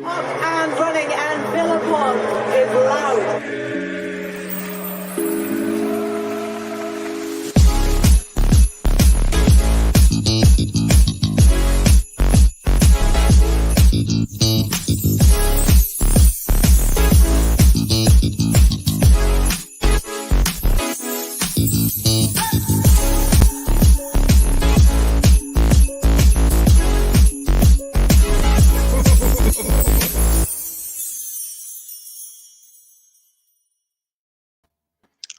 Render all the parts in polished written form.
Up and running, and Villa 1 is loud.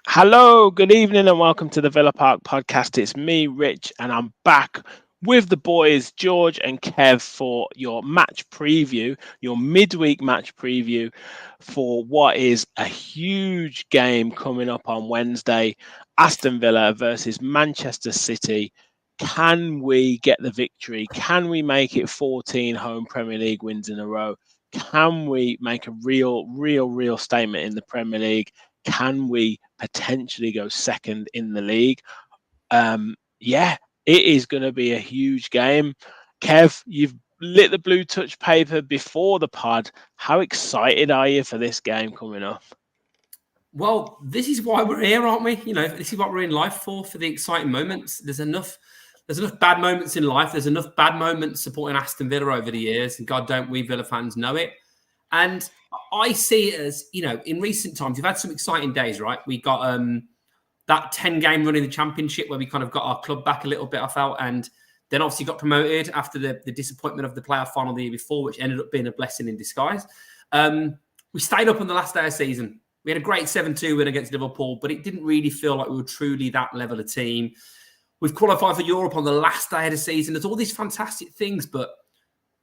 Hello, good evening, and welcome to the Villa Park podcast. It's me, Rich, and I'm back with the boys, George and Kev, for your match preview, your midweek match preview for what is a huge game coming up on Wednesday. Aston Villa versus Manchester City. Can we get the victory? Can we make it 14 home Premier League wins in a row? Can we make a real statement in the Premier League? Can we potentially go second in the league? Yeah, it is going to be a huge game. Kev, you've lit the blue touch paper before the pod. How excited are you for this game coming up? Well, this is why we're here, aren't we? You know, this is what we're in life for the exciting moments. There's enough bad moments in life. There's enough bad moments supporting Aston Villa over the years, and God, don't we Villa fans know it? And I see it as, you know, in recent times, we've had some exciting days, right? We got that 10-game run in the Championship where we kind of got our club back a little bit, I felt, and then obviously got promoted after the disappointment of the playoff final the year before, which ended up being a blessing in disguise. We stayed up on the last day of the season. We had a great 7-2 win against Liverpool, but it didn't really feel like we were truly that level of team. We've qualified for Europe on the last day of the season. There's all these fantastic things, but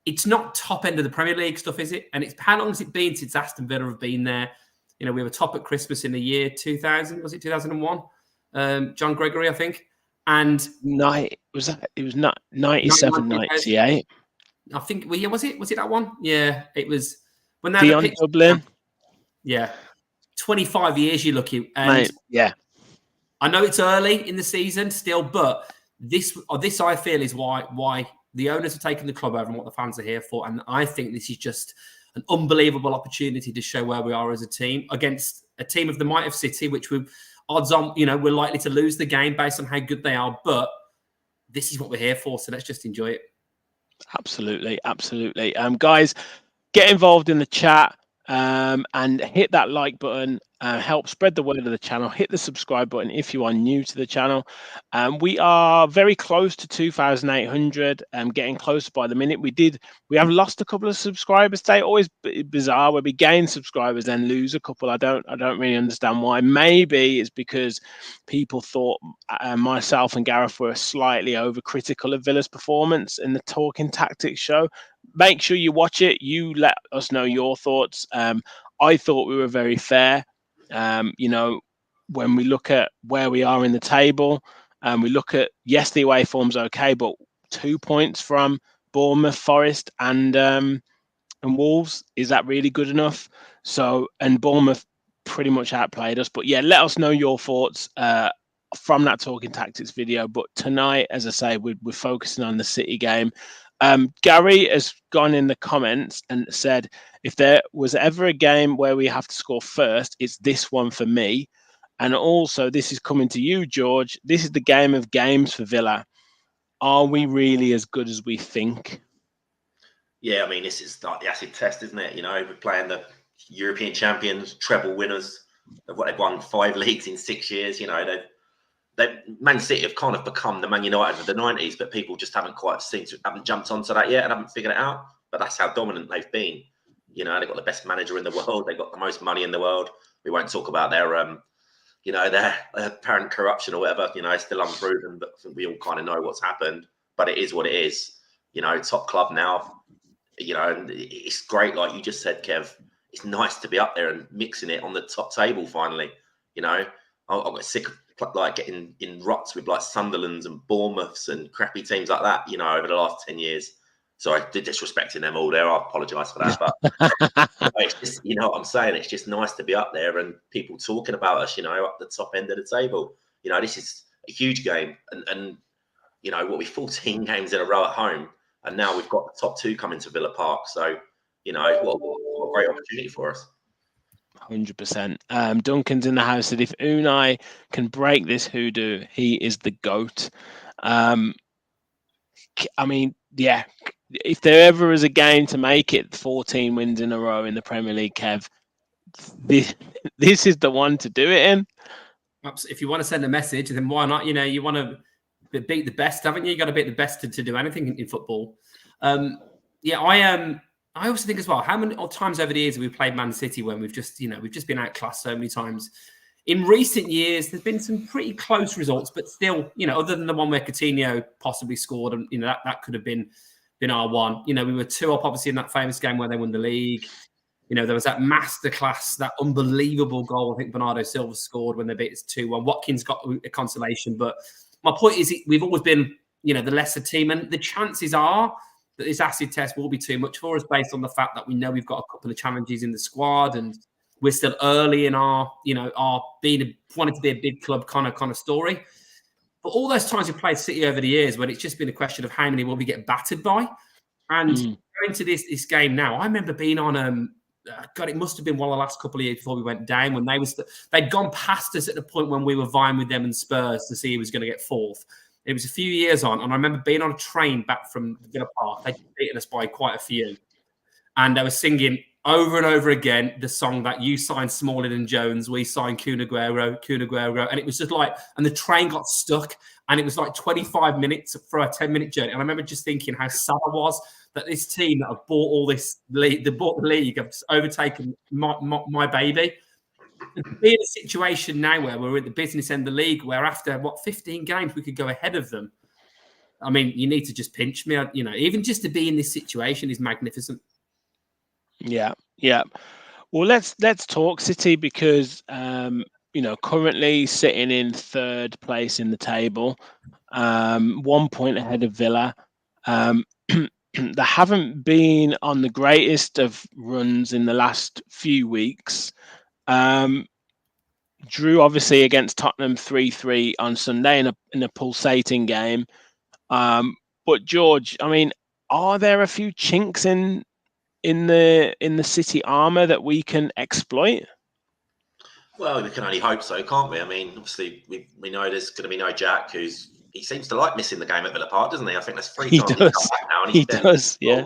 it's not top end of the Premier League stuff, is it? And it's how long has it been since Aston Villa have been there? You know, we were top at Christmas in the year 2000. Was it 2001? John Gregory, I think. And it was not 97, 98. I think. Well, yeah, was it that one? Yeah, it was when they Dion Dublin. Yeah, 25 years you're lucky. And mate, yeah. I know it's early in the season still, but this I feel is why the owners have taken the club over and what the fans are here for. And I think this is just an unbelievable opportunity to show where we are as a team against a team of the might of City, which we're odds on, you know, we're likely to lose the game based on how good they are. But this is what we're here for. So let's just enjoy it. Absolutely. Guys, get involved in the chat and hit that like button. Help spread the word of the channel. Hit the subscribe button if you are new to the channel. We are very close to 2,800. Getting closer by the minute. We have lost a couple of subscribers today. Always bizarre where we gain subscribers then lose a couple. I don't really understand why. Maybe it's because people thought myself and Gareth were slightly overcritical of Villa's performance in the Talking Tactics show. Make sure you watch it. You let us know your thoughts. I thought we were very fair. You know, when we look at where we are in the table, we look at, yes, the away form's okay, but 2 points from Bournemouth, Forest, and Wolves, is that really good enough? So, and Bournemouth pretty much outplayed us. But yeah, let us know your thoughts from that Talking Tactics video. But tonight, as I say, we're focusing on the City game. Gary has gone in the comments and said, if there was ever a game where we have to score first, it's this one for me. And also, this is coming to you, George. This is the game of games for Villa. Are we really as good as we think? Yeah, I mean, this is like the acid test, isn't it? You know, we're playing the European champions, treble winners. They've won 5 leagues in 6 years. You know, Man City have kind of become the Man United of the 90s, but people just haven't jumped onto that yet and haven't figured it out. But that's how dominant they've been. You know, they've got the best manager in the world. They've got the most money in the world. We won't talk about their, their apparent corruption or whatever. You know, it's still unproven, but I think we all kind of know what's happened. But it is what it is. You know, top club now. You know, and it's great, like you just said, Kev. It's nice to be up there and mixing it on the top table finally. You know, I got sick of like getting in ruts with like Sunderland's and Bournemouths and crappy teams like that, you know, over the last 10 years. So I did disrespecting them all there. I apologise for that. But it's just, you know what I'm saying? It's just nice to be up there and people talking about us, you know, up the top end of the table. You know, this is a huge game. And you know, 14 games in a row at home. And now we've got the top 2 coming to Villa Park. So, you know, what a great opportunity for us. 100%. Duncan's in the house said if Unai can break this hoodoo, he is the GOAT. I mean, yeah, if there ever is a game to make it 14 wins in a row in the Premier League, Kev, this is the one to do it in. If you want to send a message, then why not? You know, you want to beat the best, haven't you? You got to beat the best to do anything in football. I also think as well, how many times over the years have we played Man City when we've just been outclassed so many times? In recent years, there's been some pretty close results, but still, you know, other than the one where Coutinho possibly scored, and you know that could have been our one. You know, we were 2-up obviously in that famous game where they won the league. You know, there was that masterclass, that unbelievable goal I think Bernardo Silva scored when they beat us 2-1. Watkins got a consolation, but my point is we've always been, you know, the lesser team, and the chances are that this acid test will be too much for us based on the fact that we know we've got a couple of challenges in the squad and we're still early in our wanting to be a big club kind of story. But all those times we played City over the years, when it's just been a question of how many will we get battered by, and going to this game now, I remember being on God, it must have been one of the last couple of years before we went down when they'd gone past us at the point when we were vying with them and Spurs to see who was going to get fourth. It was a few years on, and I remember being on a train back from Villa Park. They'd beaten us by quite a few, and I was singing over and over again the song that you signed Smalling and Jones, we signed Kun Aguero, and it was just like, and the train got stuck, and it was like 25 minutes for a 10-minute journey. And I remember just thinking how sad I was that this team that have bought all this league, they bought the league, have overtaken my baby. And to be in a situation now where we're at the business end of the league, where after 15 games we could go ahead of them. I mean, you need to just pinch me. You know, even just to be in this situation is magnificent. Yeah. Well, let's talk City because currently sitting in third place in the table, 1 point ahead of Villa. They haven't been on the greatest of runs in the last few weeks. Drew obviously against Tottenham 3-3 on Sunday in a pulsating game. But George, I mean, are there a few chinks in the City armour that we can exploit? Well, we can only hope so, can't we? I mean, obviously we know there's going to be no Jack, he seems to like missing the game at Villa Park, doesn't he? I think that's 3 times he's come back now, and he does, yeah.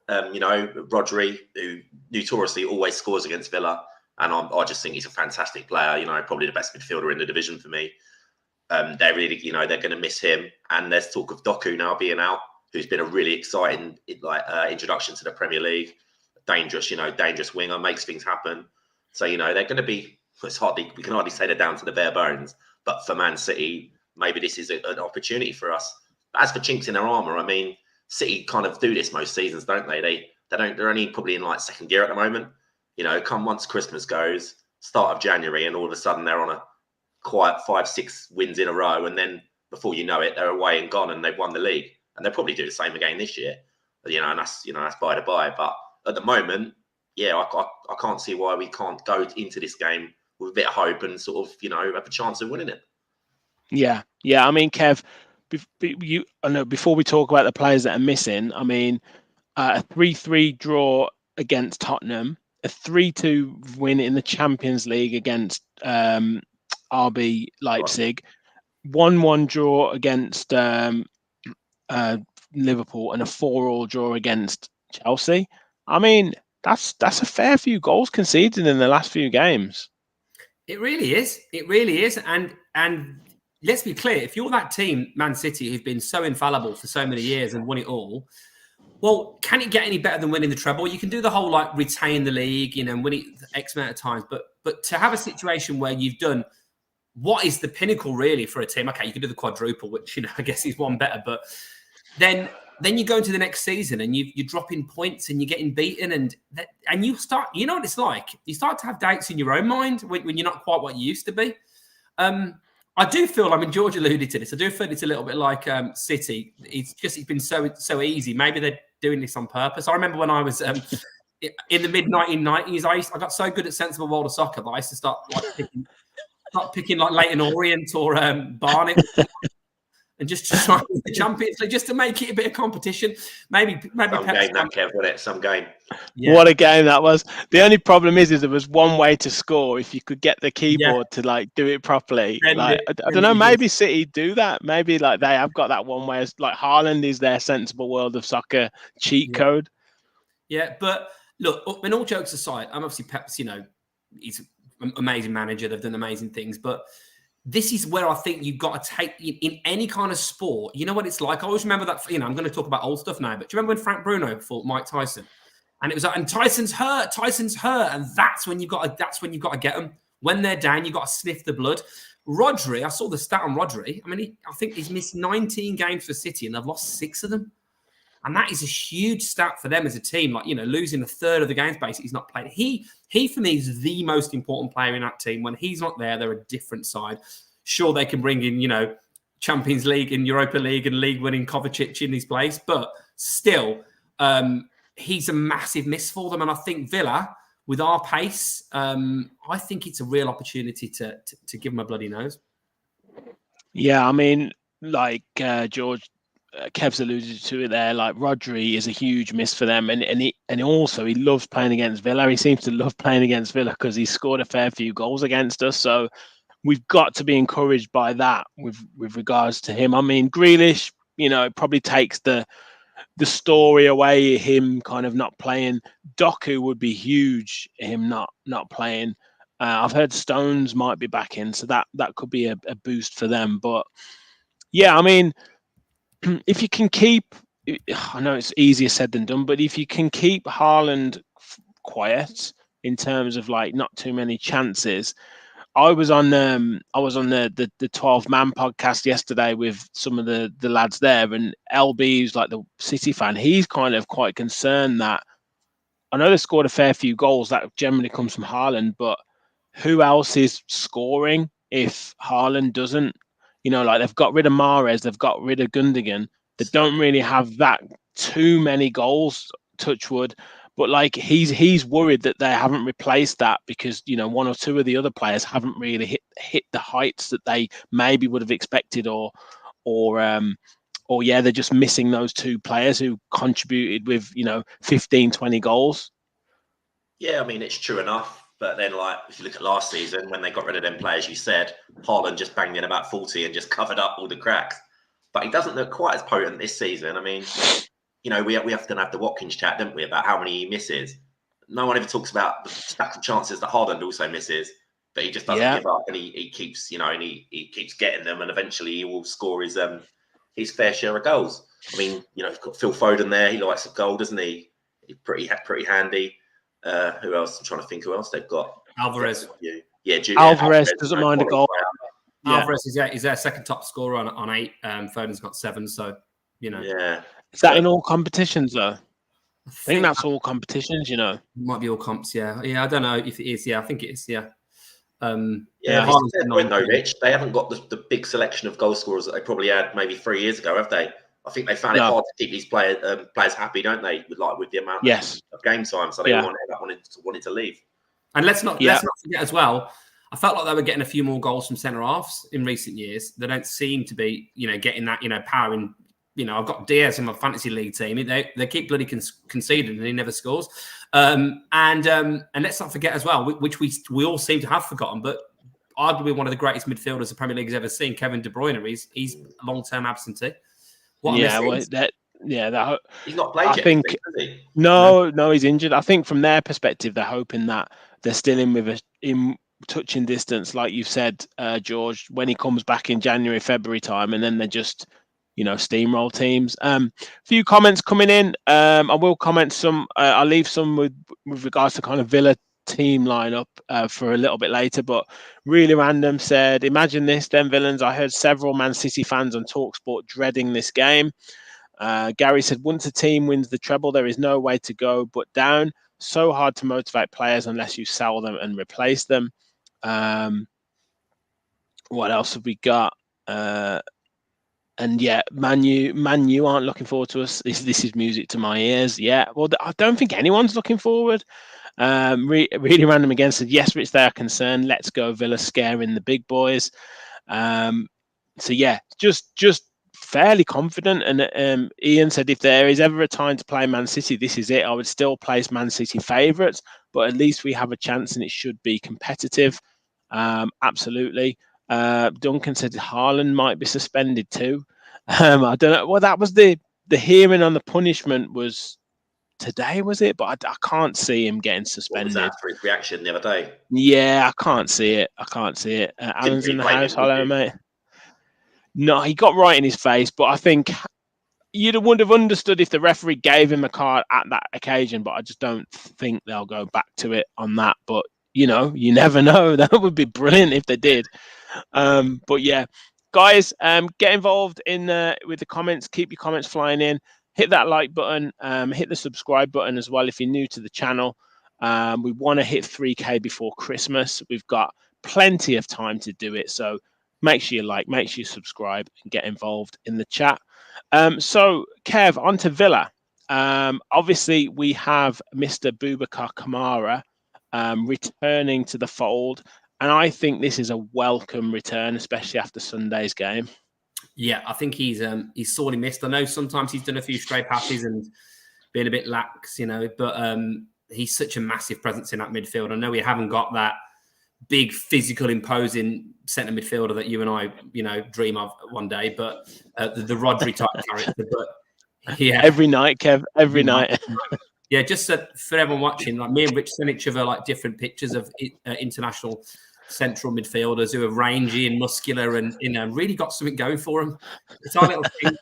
Rodri, who notoriously always scores against Villa, and I just think he's a fantastic player. You know, probably the best midfielder in the division for me. They're really, they're going to miss him. And there's talk of Doku now being out, who's been a really exciting introduction to the Premier League. Dangerous winger, makes things happen. So they're going to be. We can hardly say they're down to the bare bones. But for Man City, maybe this is an opportunity for us. But as for chinks in their armour, I mean, City kind of do this most seasons, don't they? They're only probably in second gear at the moment. Come once Christmas goes, start of January, and all of a sudden they're on a quiet 5-6 wins in a row, and then before you know it, they're away and gone, and they've won the league. And they'll probably do the same again this year. And that's by the by. But at the moment, I can't see why we can't go into this game with a bit of hope and sort of have a chance of winning it. Yeah. I mean, Kev, before we talk about the players that are missing, I mean, a 3-3 draw against Tottenham, a 3-2 win in the Champions League against RB Leipzig, 1-1 draw against Liverpool, and a 4-4 draw against Chelsea. I mean, that's a fair few goals conceded in the last few games. It really is. It really is. And let's be clear, if you're that team, Man City, who've been so infallible for so many years and won it all, well, can it get any better than winning the treble? You can do the whole retain the league, and win it X amount of times. But to have a situation where you've done what is the pinnacle really for a team? Okay, you can do the quadruple, which I guess is one better, but then you go into the next season and you're dropping points and you're getting beaten, and you start, what it's like. You start to have doubts in your own mind when you're not quite what you used to be. I do feel, George alluded to this. I do feel it's a little bit like City. It's been so easy. Maybe they're doing this on purpose. I remember when I was in the mid 1990s, I got so good at Sensible World of Soccer that I used to start picking like Leighton Orient or Barnet. and just to try and win the Champions League, just to make it a bit of competition. Maybe Some game that, Kev, wasn't it? Some game. Yeah. What a game that was. The only problem is there was one way to score if you could get the keyboard to like do it properly. Like I don't know, maybe City do that. Maybe like they have got that one way. Like Haaland is their sensible world of soccer cheat code. Yeah, but look, in all jokes aside, I'm obviously Pep's, he's an amazing manager. They've done amazing things, but this is where I think you've got to take in any kind of sport. You know what it's like. I always remember that. I'm going to talk about old stuff now, but do you remember when Frank Bruno fought Mike Tyson, and it was like, and Tyson's hurt, and that's when you've got to get them. When they're down, you've got to sniff the blood. Rodri, I saw the stat on Rodri. I mean, I think he's missed 19 games for City, and they've lost 6 of them. And that is a huge stat for them as a team. Like, losing a third of the games, basically, he's not played. He for me, is the most important player in that team. When he's not there, they're a different side. Sure, they can bring in, Champions League and Europa League and league-winning Kovacic in his place. But still, he's a massive miss for them. And I think Villa, with our pace, I think it's a real opportunity to give them a bloody nose. Yeah, I mean, like George, Kev's alluded to it there. Like Rodri is a huge miss for them, and he also he loves playing against Villa. He seems to love playing against Villa because he scored a fair few goals against us. So we've got to be encouraged by that with regards to him. I mean, Grealish, probably takes the story away. Him kind of not playing. Doku would be huge. Him not playing. I've heard Stones might be back in, so that could be a boost for them. But yeah, I mean, if you can keep, I know it's easier said than done, but if you can keep Haaland quiet in terms of like not too many chances. I was on the 12-man podcast yesterday with some of the lads there, and LB, who's like the City fan, he's kind of quite concerned that I know they scored a fair few goals that generally comes from Haaland, but who else is scoring if Haaland doesn't? Like they've got rid of Mahrez, they've got rid of Gundogan. They don't really have that too many goals, touch wood. But like he's worried that they haven't replaced that because one or two of the other players haven't really hit the heights that they maybe would have expected, or they're just missing those two players who contributed with 15, 20 goals. Yeah, I mean it's true enough. But then, like, if you look at last season, when they got rid of them players, you said Haaland just banged in about 40 and just covered up all the cracks. But he doesn't look quite as potent this season. I mean, we have to have the Watkins chat, don't we, about how many he misses. No one ever talks about the stack of chances that Haaland also misses, but he just doesn't give up, and he keeps, and he keeps getting them, and eventually he will score his fair share of goals. I mean, you've got Phil Foden there. He likes a goal, doesn't he? He's pretty handy. Who else? I'm trying to think who else they've got. Alvarez. Yeah, Alvarez doesn't mind a goal. Yeah. Alvarez is their second top scorer on 8. Foden's got 7, so Yeah. Is that in all competitions though? I think that's all competitions, Might be all comps, yeah. Yeah, I don't know if it is. Yeah, I think it is, yeah. Rich. They haven't got the big selection of goal scorers that they probably had maybe 3 years ago, have they? I think they found it hard to keep these players happy, don't they? With the amount of game time, so they wanted to leave. And let's not forget as well. I felt like they were getting a few more goals from centre halves in recent years. They don't seem to be, getting that, power in. I've got Diaz in my fantasy league team. They keep bloody conceding, and he never scores. And let's not forget as well, which we all seem to have forgotten, but arguably one of the greatest midfielders the Premier League has ever seen, Kevin De Bruyne. He's a long-term absentee. He's not playing. I think is he? No, he's injured. I think from their perspective, they're hoping that they're still in touching distance, like you've said, George, when he comes back in January, February time, and then they're just steamroll teams. Few comments coming in. I will comment some. I'll leave some with regards to kind of Villa team lineup for a little bit later, but really random said, imagine this then, villains. I heard several Man City fans on TalkSport dreading this game. Gary said, once a team wins the treble, there is no way to go but down. So hard to motivate players unless you sell them and replace them. What else have we got? And yeah, Man U aren't looking forward to us. This is music to my ears. Yeah, well, I don't think anyone's looking forward. Really random again said, yes, Rich, they are concerned. Let's go Villa, scaring the big boys. So yeah, just fairly confident. And Ian said, if there is ever a time to play Man City, this is it. I would still place Man City favourites, but at least we have a chance, and it should be competitive. Absolutely. Duncan said Haaland might be suspended too. I don't know. Well, that was the hearing on the punishment was today, was it? But I can't see him getting suspended. What was that for his reaction the other day? Yeah, I can't see it. Alan's in the house. Hello, mate. No, he got right in his face, but I think would have understood if the referee gave him a card at that occasion, but I just don't think they'll go back to it on that. But, you never know. That would be brilliant if they did. But yeah, guys, get involved with the comments. Keep your comments flying in. Hit that like button. Hit the subscribe button as well if you're new to the channel. We want to hit 3K before Christmas. We've got plenty of time to do it. So make sure you like, make sure you subscribe, and get involved in the chat. So, Kev, on to Villa. Obviously, we have Mr. Boubacar Kamara returning to the fold. And I think this is a welcome return, especially after Sunday's game. Yeah, I think he's sorely missed. I know sometimes he's done a few stray passes and been a bit lax, but he's such a massive presence in that midfield. I know we haven't got that big, physical, imposing centre midfielder that you and I, dream of one day, but the Rodri type character. But yeah, every night, Kev, every night. Yeah, just for everyone watching, like me and Rich sent each other like different pictures of international central midfielders who are rangy and muscular and really got something going for them. It's our little thing.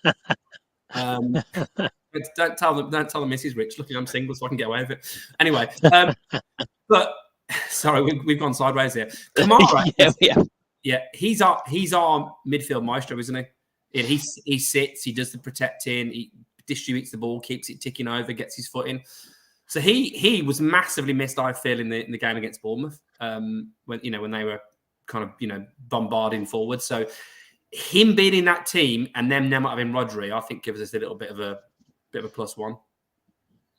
Don't tell them, Mrs. Rich. Look, I'm single, so I can get away with it. Anyway, but sorry, we've gone sideways here. Kamara, yeah, he's our midfield maestro, isn't he? Yeah, he sits, he does the protecting, he distributes the ball, keeps it ticking over, gets his foot in. So he was massively missed, I feel, in the game against Bournemouth, when they were kind of bombarding forward. So him being in that team and them not having Rodri, I think gives us a little bit of a +1.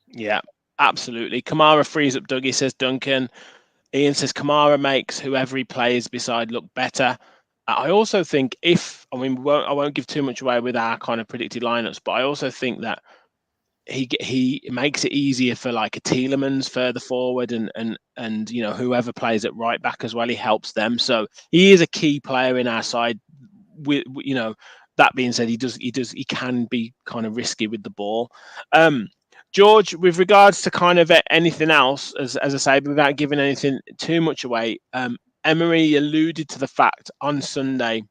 Yeah, absolutely. Kamara frees up Dougie, says Duncan. Ian says Kamara makes whoever he plays beside look better. I also think I won't give too much away with our kind of predicted lineups, but I also think that he makes it easier for like a Tielemans further forward and whoever plays at right back as well. He helps them, so he is a key player in our side. With that being said, he can be kind of risky with the ball. George, with regards to kind of anything else, as I say, without giving anything too much away, Emery alluded to the fact on Sunday,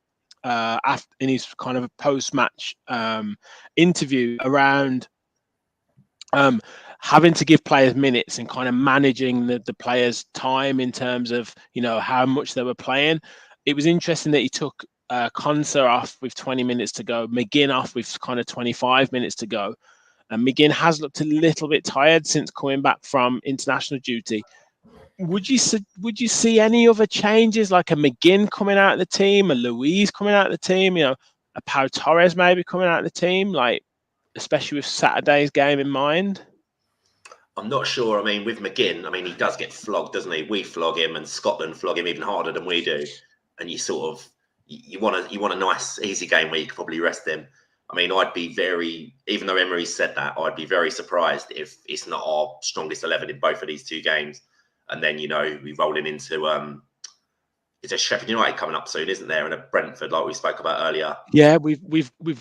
in his kind of a post-match interview around having to give players minutes and kind of managing the players' time in terms of how much they were playing. It was interesting that he took Konsa off with 20 minutes to go, McGinn off with kind of 25 minutes to go. And McGinn has looked a little bit tired since coming back from international duty. Would you see any other changes, like a McGinn coming out of the team, a Luiz coming out of the team, a Pau Torres maybe coming out of the team, like especially with Saturday's game in mind? I'm not sure. I mean, with McGinn, he does get flogged, doesn't he? We flog him, and Scotland flog him even harder than we do. And you sort of you want a nice, easy game where you could probably rest him. I'd be even though Emery said that, I'd be very surprised if it's not our strongest 11 in both of these two games. And then, we're rolling into it's a Sheffield United coming up soon, isn't there? And a Brentford, like we spoke about earlier. Yeah, we've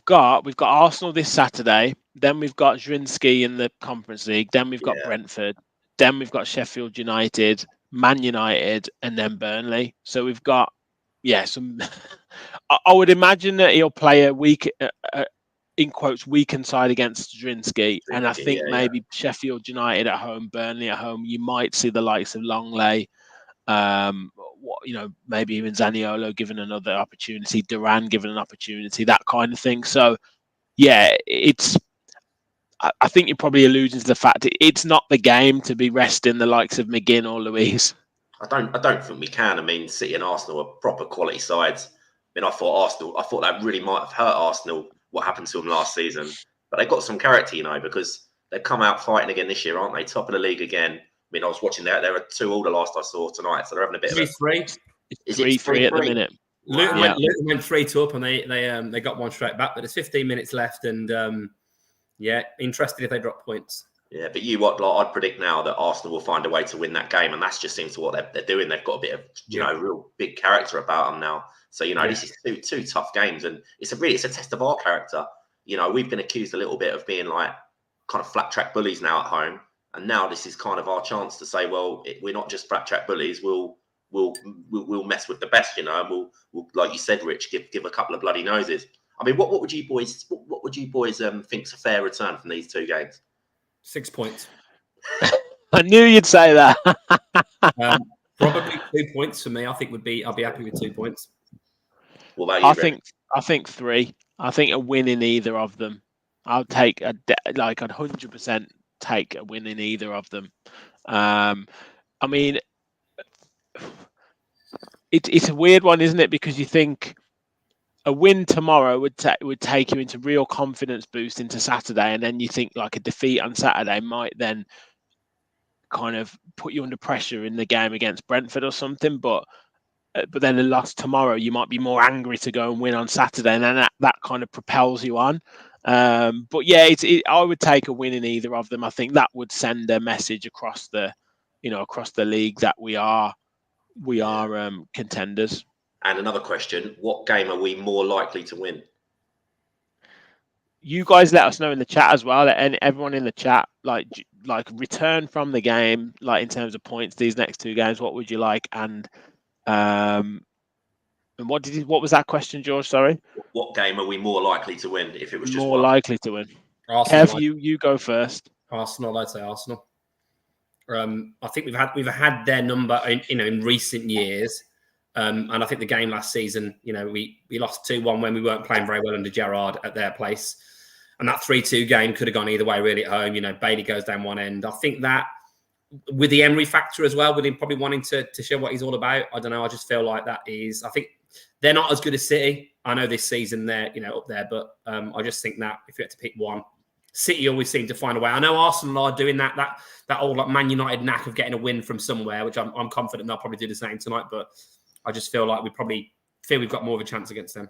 got Arsenal this Saturday. Then we've got Zrinski in the Conference League. Then we've got Brentford. Then we've got Sheffield United, Man United, and then Burnley. So we've got some. I would imagine that he'll play a weak, in quotes, weakened side against Zrinski, and I think maybe Sheffield United at home, Burnley at home. You might see the likes of Longley. Maybe even Zaniolo given another opportunity, Duran given an opportunity, that kind of thing. So, yeah, I think you're probably alluding to the fact that it's not the game to be resting the likes of McGinn or Luiz. I don't think we can. City and Arsenal are proper quality sides. I thought that really might have hurt Arsenal, what happened to them last season. But they've got some character, because they've come out fighting again this year, aren't they? Top of the league again. I was watching that. There are 2-2 the last I saw tonight, so they're having a bit of a 3-3. It's 3-3 at the minute. Luton, Wow. Luton went 3-2 up, and they got one straight back. But there's 15 minutes left, and interested if they drop points. Yeah, but I'd predict now that Arsenal will find a way to win that game, and that's just seems to what they're doing. They've got a bit of real big character about them now. So this is two tough games, and it's a test of our character. We've been accused a little bit of being like kind of flat track bullies now at home, and now this is kind of our chance to say, well, we're not just flat track bullies. We'll mess with the best, and we'll like you said, Rich, give a couple of bloody noses. I mean, what would you boys think's a fair return from these two games? 6 points. I knew you'd say that. Probably 2 points for me. I think I'll be happy with 2 points. What about you, I think 3. I think a win in either of them. I'll take I'd 100% take a win in either of them. I mean, it's a weird one, isn't it? Because you think a win tomorrow would take you into real confidence boost into Saturday, and then you think like a defeat on Saturday might then kind of put you under pressure in the game against Brentford or something. But then a loss tomorrow, you might be more angry to go and win on Saturday, and then that kind of propels you on. But yeah, I would take a win in either of them. I think that would send a message across the league that we are contenders. And another question: what game are we more likely to win? You guys let us know in the chat as well, and everyone in the chat, like return from the game, like in terms of points, these next two games, what would you like? And what was that question, George? Sorry. What game are we more likely to win if it was just more one? likely to win? Arsenal. Kev, you go first. Arsenal, I'd say Arsenal. I think we've had their number in recent years. And I think the game last season, we lost 2-1 when we weren't playing very well under Gerrard at their place. And that 3-2 game could have gone either way, really, at home. Bailey goes down one end. I think that with the Emery factor as well, with him probably wanting to show what he's all about, I don't know. I just feel like I think they're not as good as City. I know this season they're, up there, but I just think that if you had to pick one, City always seem to find a way. I know Arsenal are doing that old like Man United knack of getting a win from somewhere, which I'm confident they'll probably do the same tonight, but I just feel like we've got more of a chance against them.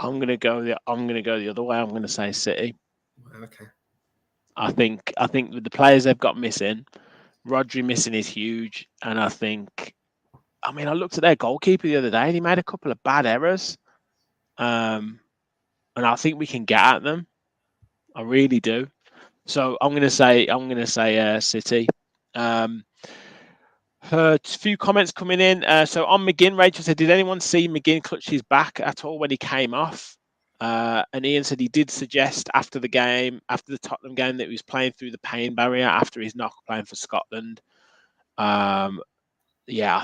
I'm gonna go the other way. I'm gonna say City. Okay. I think with the players they've got missing, Rodri missing is huge, and I looked at their goalkeeper the other day, and he made a couple of bad errors, and I think we can get at them. I really do. So I'm gonna say City. Heard a few comments coming in. So on McGinn, Rachel said, did anyone see McGinn clutch his back at all when he came off? And Ian said he did suggest after the Tottenham game, that he was playing through the pain barrier after his knock playing for Scotland. I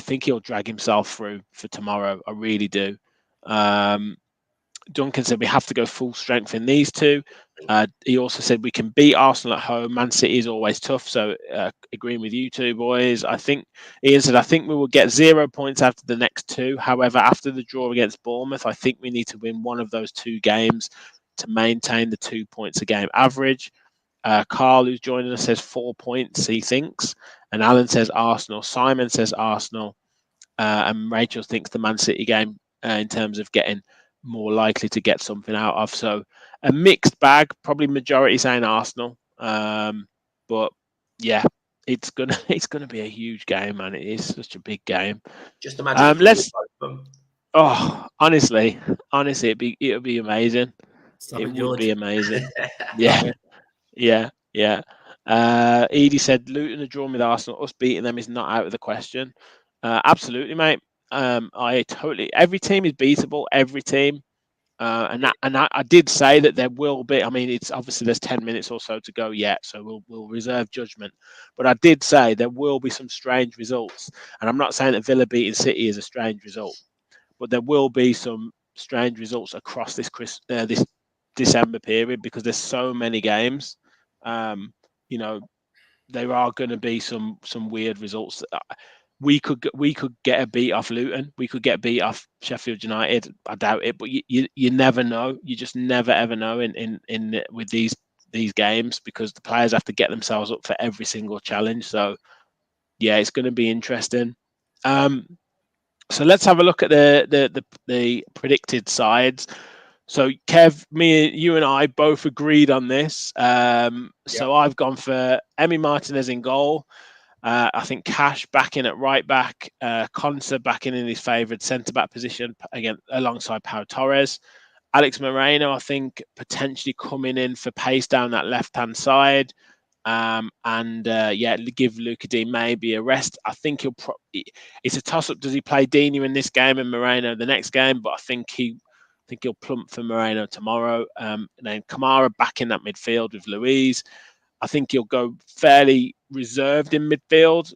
think he'll drag himself through for tomorrow. I really do. Duncan said we have to go full strength in these two. He also said we can beat Arsenal at home. Man City is always tough. So agreeing with you two boys. Ian said, I think we will get 0 points after the next two. However, after the draw against Bournemouth, I think we need to win one of those two games to maintain the 2 points a game average. Carl, who's joining us, says 4 points, he thinks. And Alan says Arsenal. Simon says Arsenal. And Rachel thinks the Man City game in terms of getting more likely to get something out of. So a mixed bag, probably majority saying Arsenal. But yeah, it's gonna be a huge game, man. It is such a big game. Just imagine honestly, it'll be amazing. It would be amazing. Yeah. Edie said Luton are drawn with Arsenal. Us beating them is not out of the question. Absolutely, mate. Every team is beatable, every team. And I did say that there will be, it's obviously there's 10 minutes or so to go yet, so we'll reserve judgment. But I did say there will be some strange results. And I'm not saying that Villa beating City is a strange result, but there will be some strange results across this December period because there's so many games. There are going to be some weird results. We could get a beat off Luton. We could get beat off Sheffield United. I doubt it, but you never know. You just never ever know in with these games because the players have to get themselves up for every single challenge. So yeah, it's going to be interesting. So let's have a look at the predicted sides. So Kev, you and I both agreed on this. So I've gone for Emi Martinez in goal. I think Cash back in at right back, Konsa back in his favoured centre back position again alongside Pau Torres. Alex Moreno, I think, potentially coming in for pace down that left hand side. Give Luca Dean maybe a rest. I think it's a toss up. Does he play Dini in this game and Moreno the next game? But I think he'll plump for Moreno tomorrow. And then Kamara back in that midfield with Luiz. I think he'll go fairly reserved in midfield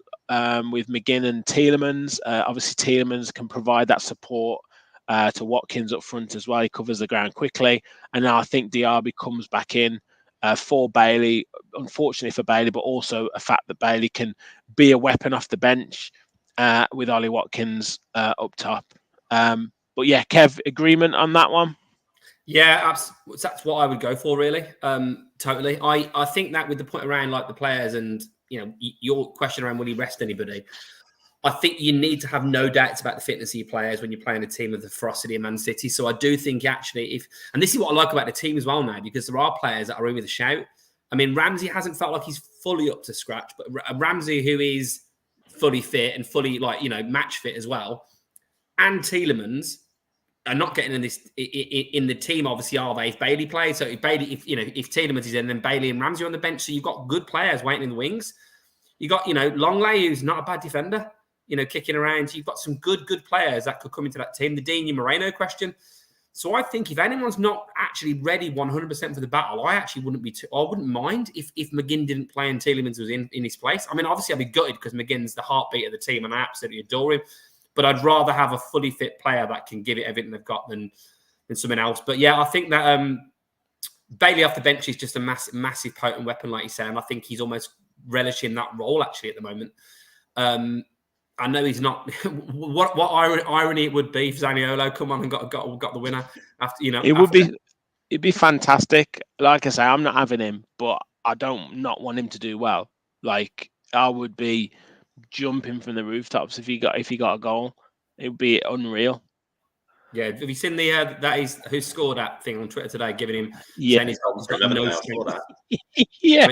with McGinn and Tielemans. Obviously, Tielemans can provide that support to Watkins up front as well. He covers the ground quickly. And now I think Diaby comes back in for Bailey. Unfortunately for Bailey, but also a fact that Bailey can be a weapon off the bench with Ollie Watkins up top. But yeah, Kev, agreement on that one? Yeah, that's what I would go for, really. Totally. I think that with the point around like the players and your question around will he rest anybody, I think you need to have no doubts about the fitness of your players when you're playing a team of the ferocity of Man City. So I do think actually and this is what I like about the team as well now, because there are players that are in with a shout. I mean, Ramsey hasn't felt like he's fully up to scratch, but Ramsey, who is fully fit and fully match fit as well, and Tielemans are not getting in this in the team. Obviously, are they? If Bailey plays, so if Tielemans is in, then Bailey and Ramsey are on the bench. So you've got good players waiting in the wings. You got Longley, who's not a bad defender, kicking around. So you've got some good players that could come into that team. The Dini Moreno question. So I think if anyone's not actually ready 100% for the battle, I actually wouldn't mind if McGinn didn't play and Tielemans was in his place. I mean, obviously I'd be gutted because McGinn's the heartbeat of the team and I absolutely adore him. But I'd rather have a fully fit player that can give it everything they've got than someone else. But yeah, I think that Bailey off the bench is just a massive potent weapon, like you say. And I think he's almost relishing that role actually at the moment. I know he's not. what irony it would be if Zaniolo come on and got the winner after It'd be fantastic. Like I say, I'm not having him, but I don't not want him to do well. Like I would be jumping from the rooftops if he got a goal. It would be unreal. Yeah, have you seen that is who scored that thing on Twitter today, giving him saying he's got no strength? Yeah,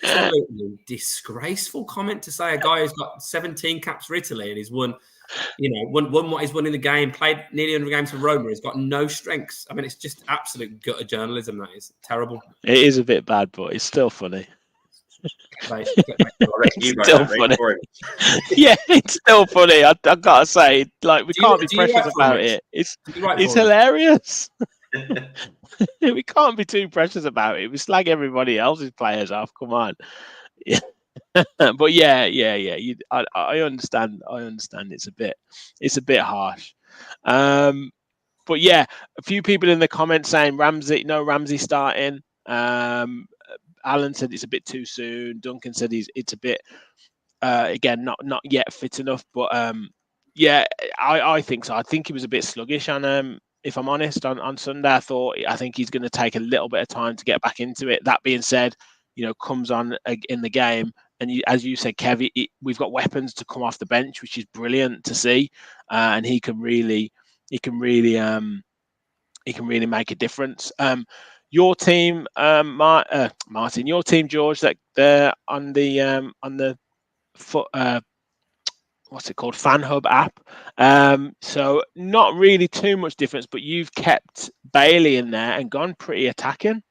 absolutely disgraceful comment to say a guy who's got 17 caps for Italy and he's won what he's won in the game, played nearly 100 games for Roma. He's got no strengths. I mean, it's just absolute gutter journalism. That is terrible. It is a bit bad, but it's still funny. Right. It's still funny. Yeah, it's still funny. I gotta say, like, we can't be precious about it. It's hilarious. We can't be too precious about it. We slag everybody else's players off. Come on. Yeah. But yeah. I understand. It's a bit harsh. But yeah, a few people in the comments saying Ramsey starting. Alan said it's a bit too soon. Duncan said it's a bit again not yet fit enough. But I think so. I think he was a bit sluggish on if I'm honest, on Sunday. I think he's going to take a little bit of time to get back into it. That being said, comes on in the game, and as you said, Kev, we've got weapons to come off the bench, which is brilliant to see, and he can really make a difference. Your team, Martin, your team, George, that they're on the what's it called, Fan Hub app. So not really too much difference, but you've kept Bailey in there and gone pretty attacking.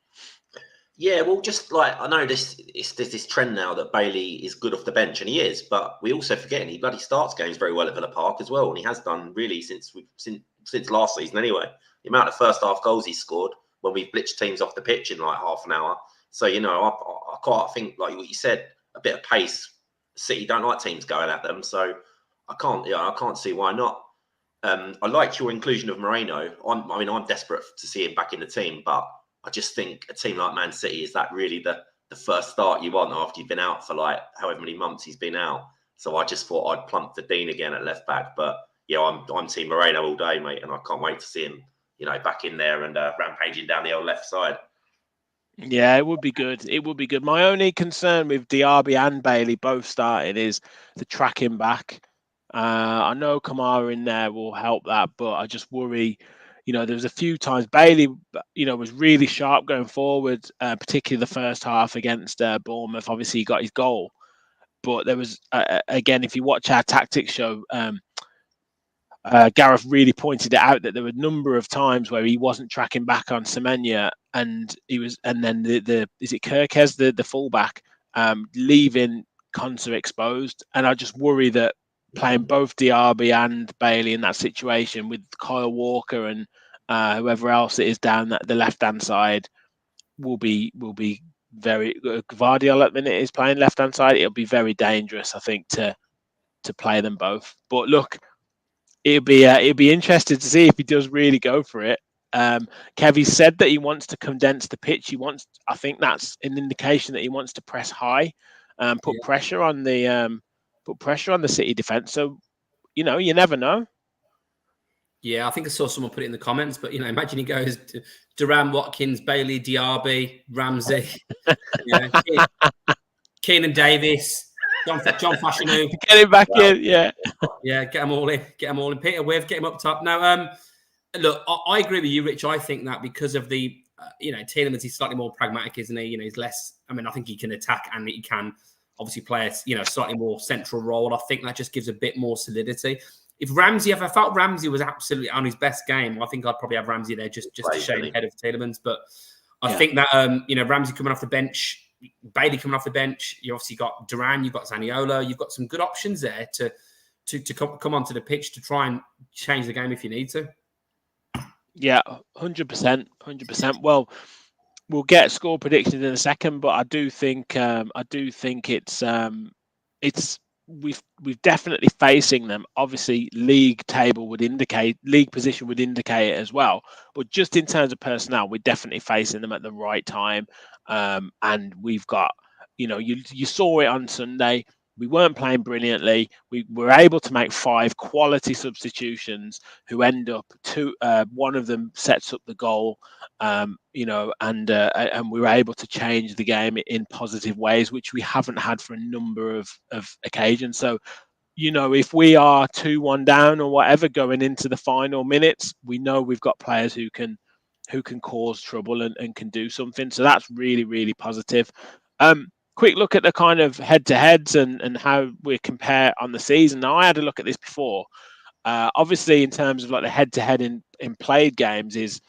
Yeah, well, just like I know there's this trend now that Bailey is good off the bench, and he is, but we also forget he bloody starts games very well at Villa Park as well, and he has done really since last season anyway. The amount of first half goals he scored when we blitzed teams off the pitch in like half an hour. So I quite think like what you said, a bit of pace. City don't like teams going at them, so I can't see why not. I like your inclusion of Moreno. I'm desperate to see him back in the team, but I just think a team like Man City, is that really the first start you want after you've been out for like however many months he's been out? So I just thought I'd plump for Dean again at left back. But yeah, I'm Team Moreno all day, mate, and I can't wait to see him, back in there and rampaging down the old left side. Yeah, it would be good. It would be good. My only concern with Diaby and Bailey both starting is to track him back. I know Kamara in there will help that, but I just worry. There was a few times Bailey, was really sharp going forward, particularly the first half against Bournemouth. Obviously, he got his goal, but there was again, if you watch our tactics show, Gareth really pointed it out that there were a number of times where he wasn't tracking back on Semenya, and then the is it Kirkes, the fullback, leaving Konsa exposed, and I just worry that playing both Diaby and Bailey in that situation with Kyle Walker and whoever else it is down the left hand side will be very Gvardiol at the minute is playing left hand side. It'll be very dangerous, I think, to play them both. But look, it'd be interesting to see if he does really go for it. Kevy said that he wants to condense the pitch. I think that's an indication that he wants to press high, put pressure on the City defense. So, you never know. Yeah, I think I saw someone put it in the comments, but imagine he goes to Duran, Watkins, Bailey, Diaby, Ramsey, Keenan Davis, John Fashanu. Get him back in, yeah. Yeah, get them all in. Peter Wiv, get him up top. Now, look, I agree with you, Rich. I think that because of the, Tielemans, he's slightly more pragmatic, isn't he? He's less, I think he can attack and he can obviously play a, slightly more central role. I think that just gives a bit more solidity. If I felt Ramsey was absolutely on his best game, I think I'd probably have Ramsey there just to shade ahead of Tielemans. But I think that, Ramsey coming off the bench, Bailey coming off the bench, you obviously got Duran, you've got Zaniolo, you've got some good options there to come onto the pitch to try and change the game if you need to. Yeah, 100%. Well, we'll get score predictions in a second, but I do think it's we've definitely facing them. Obviously, league position would indicate it as well. But just in terms of personnel, we're definitely facing them at the right time. And we've got, you saw it on Sunday. We weren't playing brilliantly. We were able to make 5 quality substitutions who end up one of them sets up the goal, and we were able to change the game in positive ways, which we haven't had for a number of occasions. So, if we are 2-1 down or whatever going into the final minutes, we know we've got players who can cause trouble and can do something. So that's really, really positive. Quick look at the kind of head-to-heads and how we compare on the season. Now, I had a look at this before. Obviously, in terms of like the head-to-head in played games is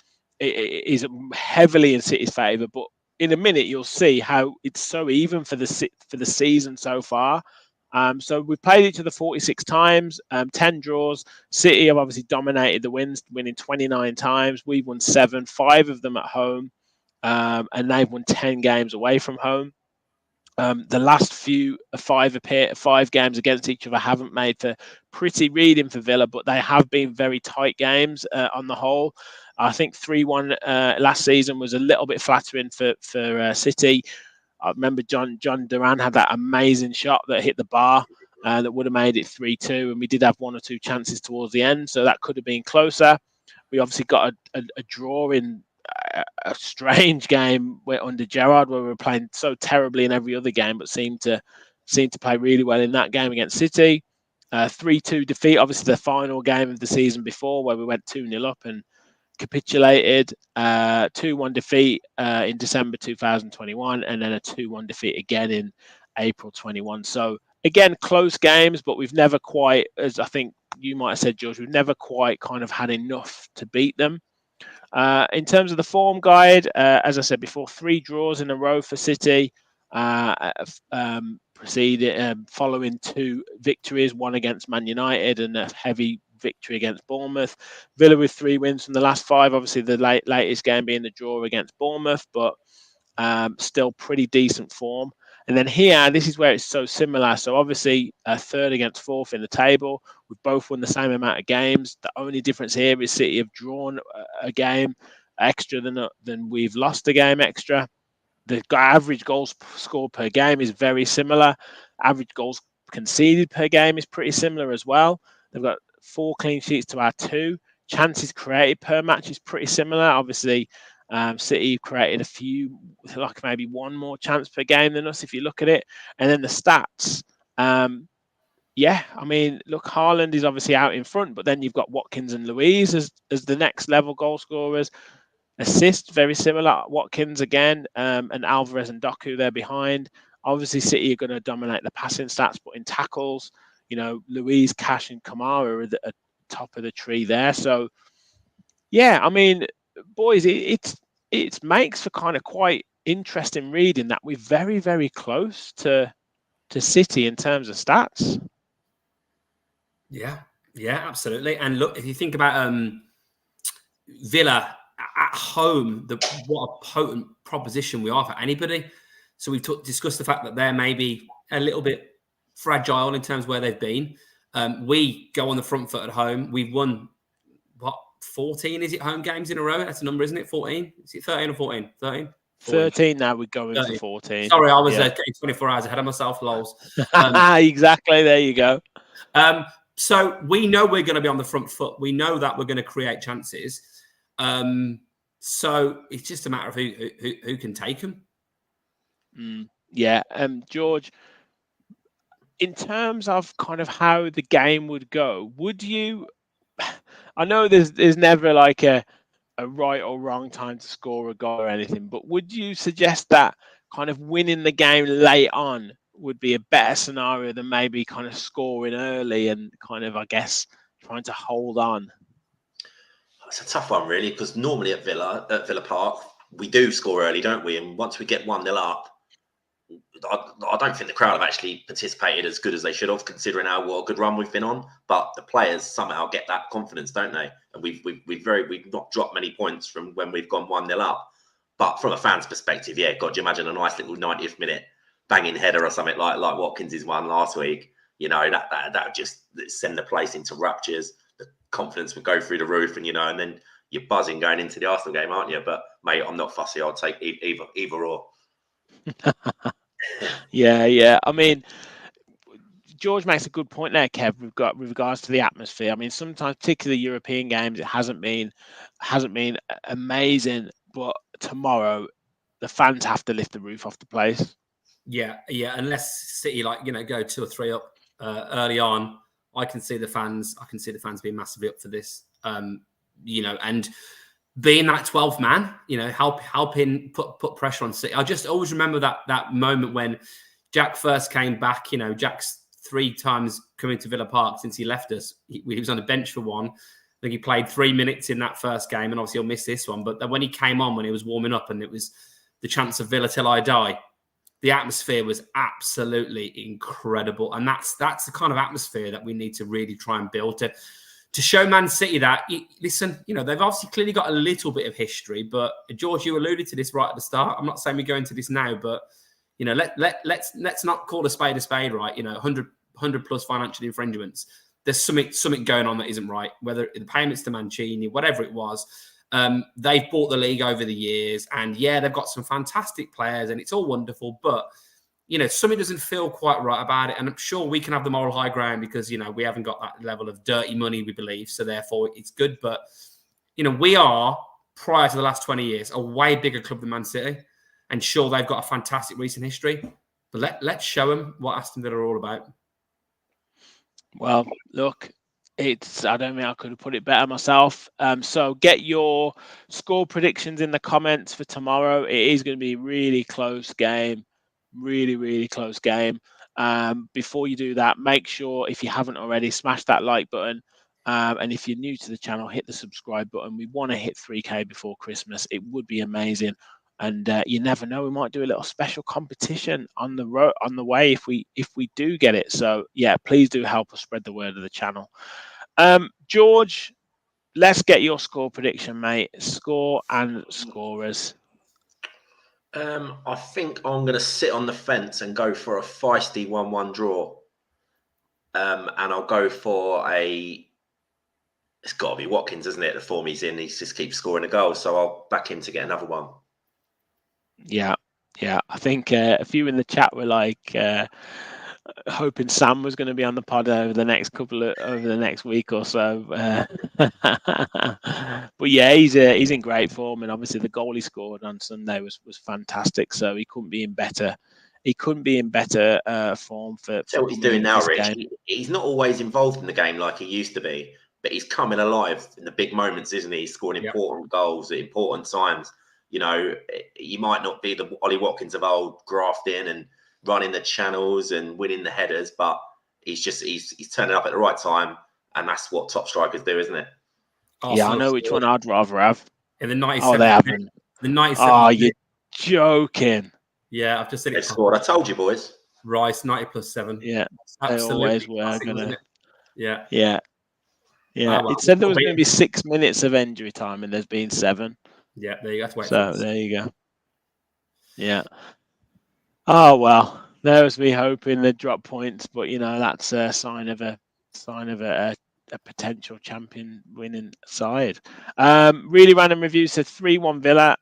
heavily in City's favour. But in a minute, you'll see how it's so even for the season so far. So we've played each other 46 times, 10 draws. City have obviously dominated the wins, winning 29 times. We've won 7, 5 of them at home, and they've won 10 games away from home. The last 5 games against each other haven't made for pretty reading for Villa, but they have been very tight games on the whole. I think 3-1 last season was a little bit flattering for City. I remember John Duran had that amazing shot that hit the bar that would have made it 3-2, and we did have 1 or 2 chances towards the end, so that could have been closer. We obviously got a draw in a strange game under Gerrard, where we were playing so terribly in every other game, but seemed to play really well in that game against City. 3-2 defeat, obviously the final game of the season before, where we went 2-0 up and capitulated. 2-1 defeat in December 2021, and then a 2-1 defeat again in April 21. So again, close games, but we've never quite, as I think you might have said, George, we've never quite kind of had enough to beat them. In terms of the form guide, as I said before, 3 draws in a row for City, following 2 victories, 1 against Man United and a heavy victory against Bournemouth. Villa with 3 wins from the last 5, obviously the latest game being the draw against Bournemouth, but still pretty decent form. And then here, this is where it's so similar. So obviously, 3rd against 4th in the table. We've both won the same amount of games. The only difference here is City have drawn a game extra than we've lost a game extra. The average goals scored per game is very similar. Average goals conceded per game is pretty similar as well. They've got 4 clean sheets to our 2. Chances created per match is pretty similar. Obviously, City created a few, like maybe 1 more chance per game than us if you look at it. And then the stats, yeah, I mean, look, Haaland is obviously out in front, but then you've got Watkins and Louise as the next level goal scorers. Assist, very similar. Watkins again, and Alvarez and Doku there behind. Obviously, City are going to dominate the passing stats, but in tackles, Louise, Cash, and Kamara are at top of the tree there. So, yeah, I mean, boys, it makes for kind of quite interesting reading that we're very, very close to City in terms of stats. Yeah, absolutely. And look, if you think about Villa at home, what a potent proposition we are for anybody. So we've discussed the fact that they're maybe a little bit fragile in terms of where they've been. We go on the front foot at home. We've won, 14, is it, home games in a row? That's a number, isn't it? 14? Is it 13 or 14? 13? 13 now, we're going 13. for 14. Sorry, I was getting 24 hours ahead of myself, lols. Exactly, there you go. So we know we're going to be on the front foot. We know that we're going to create chances. So it's just a matter of who can take them. Yeah, George, in terms of kind of how the game would go, would you? I know there's never like a right or wrong time to score a goal or anything, but would you suggest that kind of winning the game late on would be a better scenario than maybe kind of scoring early and kind of, I guess, trying to hold on? It's a tough one, really, because normally at Villa Park, we do score early, don't we? And once we get 1-0 up, I don't think the crowd have actually participated as good as they should have, considering what a good run we've been on. But the players somehow get that confidence, don't they? And we've not dropped many points from when we've gone 1-0 up. But from a fan's perspective, yeah, God, you imagine a nice little 90th minute banging header or something like Watkins' one last week. That would just send the place into raptures. The confidence would go through the roof, and and then you're buzzing going into the Arsenal game, aren't you? But mate, I'm not fussy. I'll take either or. Yeah. I mean, George makes a good point there, Kev. With regards to the atmosphere. I mean, sometimes, particularly European games, it hasn't been amazing. But tomorrow, the fans have to lift the roof off the place. Yeah. Unless City go 2 or 3 up early on, I can see the fans. I can see the fans being massively up for this. And being that 12th man, helping put pressure on City. I just always remember that moment when Jack first came back. Jack's 3 times coming to Villa Park since he left us. He was on the bench for one. I think he played 3 minutes in that first game, and obviously he'll miss this one. But then when he came on, when he was warming up, and it was the chance of Villa till I die, the atmosphere was absolutely incredible. And that's the kind of atmosphere that we need to really try and build to show Man City that, listen, they've obviously clearly got a little bit of history, but George, you alluded to this right at the start. I'm not saying we go into this now, but let's not call a spade, right? 100 plus financial infringements. There's something going on that isn't right. Whether the payments to Mancini, whatever it was, they've bought the league over the years, and yeah, they've got some fantastic players, and it's all wonderful, but something doesn't feel quite right about it. And I'm sure we can have the moral high ground because, we haven't got that level of dirty money, we believe. So therefore it's good. But, we are, prior to the last 20 years, a way bigger club than Man City. And sure, they've got a fantastic recent history. But let's show them what Aston Villa are all about. Well, look, I don't think I could have put it better myself. So get your score predictions in the comments for tomorrow. It is going to be a really close game. Really, really close game. Before you do that, make sure, if you haven't already, smash that like button. And if you're new to the channel, hit the subscribe button. We want to hit 3K before Christmas. It would be amazing. And you never know, we might do a little special competition on the way if we do get it. So yeah, please do help us spread the word of the channel. George, let's get your score prediction, mate. Score and scorers. I think I'm going to sit on the fence and go for a feisty 1-1 draw. And I'll go for it's got to be Watkins, isn't it? The form he's in, he just keeps scoring a goal. So I'll back him to get another one. Yeah. I think a few in the chat were like hoping Sam was going to be on the pod over the next week or so. But yeah, he's in great form, and obviously the goal he scored on Sunday was fantastic. So he couldn't be in better he couldn't be in better form for. So what he's doing now, Rich, he's not always involved in the game like he used to be, but he's coming alive in the big moments, isn't he? He's scoring important goals at important times. You know, you might not be the Ollie Watkins of old, grafting and running the channels and winning the headers, but he's turning up at the right time, and that's what top strikers do, isn't it? Yeah, I know which one I'd rather have. In the 97th. Oh, they haven't. The 97th. Oh, you're joking. Yeah, I've just seen it. They scored. I told you, boys. Rice 90+7. Yeah, absolutely. They always were gonna. Yeah. Yeah. Yeah. Oh, well. It said there was going to be 6 minutes of injury time, and there's been 7. Yeah, there you go. So there you go. Yeah. Oh well, there's me hoping they drop points, but you know that's a sign of a potential champion winning side. Really random review said 3-1 Villa.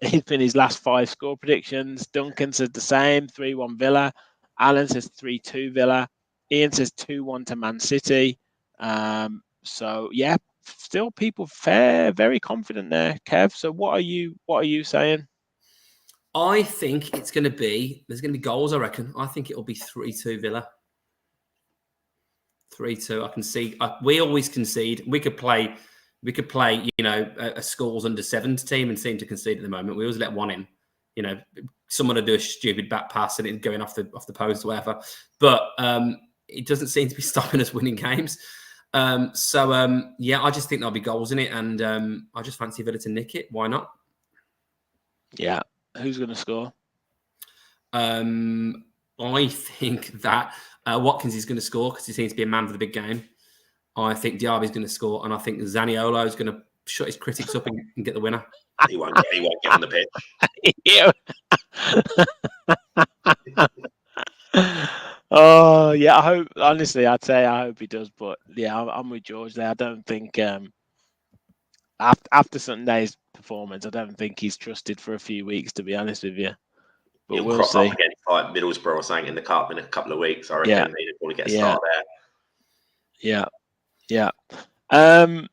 He's been his last 5 score predictions. Duncan says the same, 3-1 Villa. Alan says 3-2 Villa. Ian says 2-1 to Man City. So yeah, still people very confident there, Kev. So what are you saying? I think there's going to be goals, I reckon. I think it'll be 3-2 Villa. 3-2. I can see. We always concede. We could play. You know, a schools under 7s team and seem to concede at the moment. We always let one in. You know, someone would do a stupid back pass and it going off the post or whatever. But it doesn't seem to be stopping us winning games. Yeah, I just think there'll be goals in it, and I just fancy Villa to nick it. Why not? Yeah. Who's going to score? I think that Watkins is going to score because he seems to be a man for the big game. I think Diaby's going to score, and I think Zaniolo is going to shut his critics up and get the winner. He won't get on the pitch. Oh yeah, I hope. Honestly, I'd say I hope he does, but yeah, I'm with George there. I don't think after Sunday's performance, I don't think he's trusted for a few weeks, to be honest with you. But He'll we'll crop see. up against like Middlesbrough or something in the cup in a couple of weeks. I reckon he'll probably get a start there. Yeah. I'm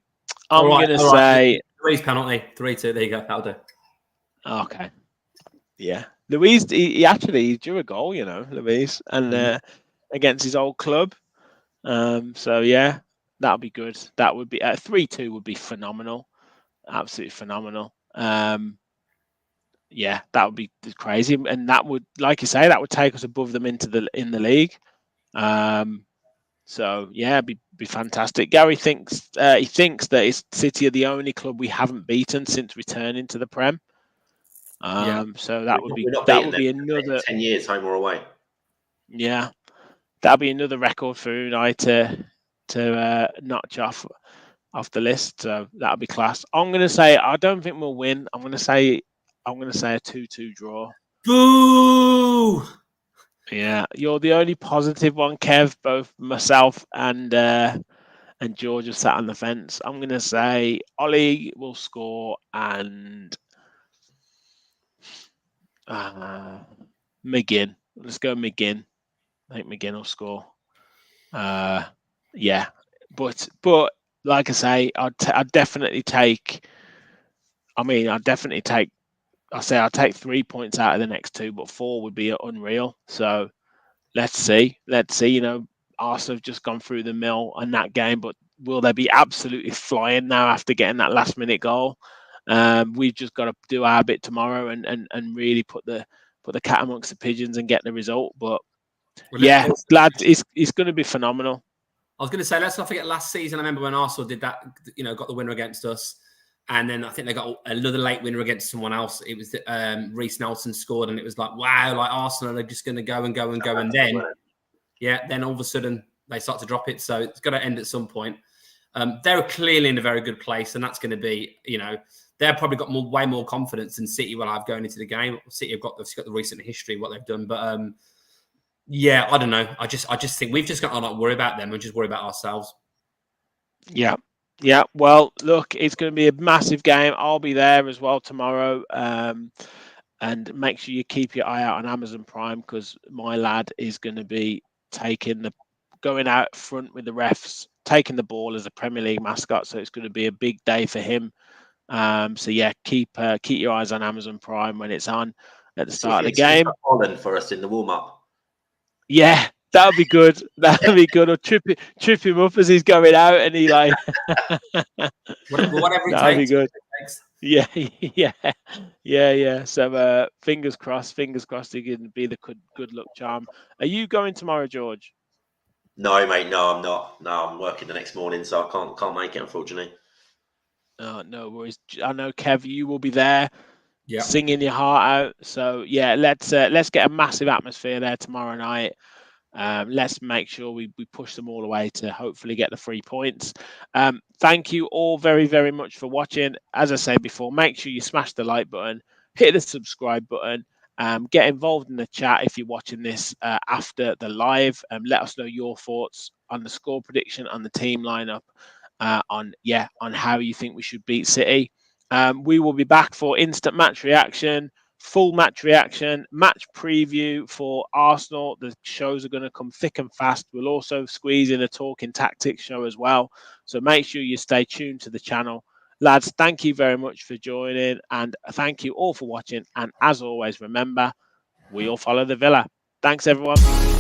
gonna say 3 penalty, 3-2. There you go. That'll do. Okay. Yeah, Luis. He drew a goal, you know, Luis, and against his old club. So yeah, that'll be good. That would be 3-2 would be phenomenal, absolutely phenomenal. Yeah, that would be crazy, and that would, like you say, that would take us above them in the league. So yeah, it'd be fantastic. Gary thinks that City are the only club we haven't beaten since returning to the Prem. So that would be another 10 years home or away. Yeah, that'll be another record for Unai to notch off the list. So that'll be class. I'm gonna say I don't think we'll win. I'm gonna say a 2-2 draw. Boo! Yeah, you're the only positive one, Kev. Both myself and George have sat on the fence. I'm gonna say Ollie will score and McGinn. Let's go McGinn. I think McGinn will score. Yeah, but like I say, I'd definitely take. I'll take 3 points out of the next 2, but 4 would be unreal. So let's see. You know, Arsenal have just gone through the mill on that game, but will they be absolutely flying now after getting that last minute goal? We've just got to do our bit tomorrow and really put the cat amongst the pigeons and get the result. But lads, it's going to be phenomenal. I was going to say, let's not forget last season. I remember when Arsenal did that, you know, got the winner against us. And then I think they got another late winner against someone else. It was Reece Nelson scored, and it was like, wow, like Arsenal are just going to go and go and go. And then, then all of a sudden they start to drop it. So it's got to end at some point. They're clearly in a very good place, and that's going to be, you know, they've probably got way more confidence than City will have going into the game. City have got the recent history, what they've done. But I don't know. I just think we've just got to not worry about them and just worry about ourselves. Yeah. Well, look, it's going to be a massive game. I'll be there as well tomorrow. And make sure you keep your eye out on Amazon Prime, because my lad is going to be going out front with the refs, taking the ball as a Premier League mascot. So it's going to be a big day for him. So yeah, keep your eyes on Amazon Prime when it's on. at the So start of the if you can game. screenshot Holland for us in the warm up. Yeah, that would be good. That would be good. Or trip him up as he's going out, and he like Whatever it that would be takes. good. Thanks. Yeah, yeah. So fingers crossed he can be the good luck charm. Are you going tomorrow, George? No, mate. No, I'm not. No, I'm working the next morning, so I can't make it, unfortunately. Oh, no worries. I know, Kev, you will be there. Yeah. Singing your heart out. So yeah, let's get a massive atmosphere there tomorrow night. Let's make sure we push them all away to hopefully get the 3 points. Thank you all very, very much for watching. As I said before, make sure you smash the like button, hit the subscribe button, get involved in the chat if you're watching this after the live. Let us know your thoughts on the score prediction, on the team lineup, on how you think we should beat City. We will be back for instant match reaction, full match reaction, match preview for Arsenal. The shows are going to come thick and fast. We'll also squeeze in a talking tactics show as well. So make sure you stay tuned to the channel. Lads, thank you very much for joining, and thank you all for watching. And as always, remember, we all follow the Villa. Thanks, everyone.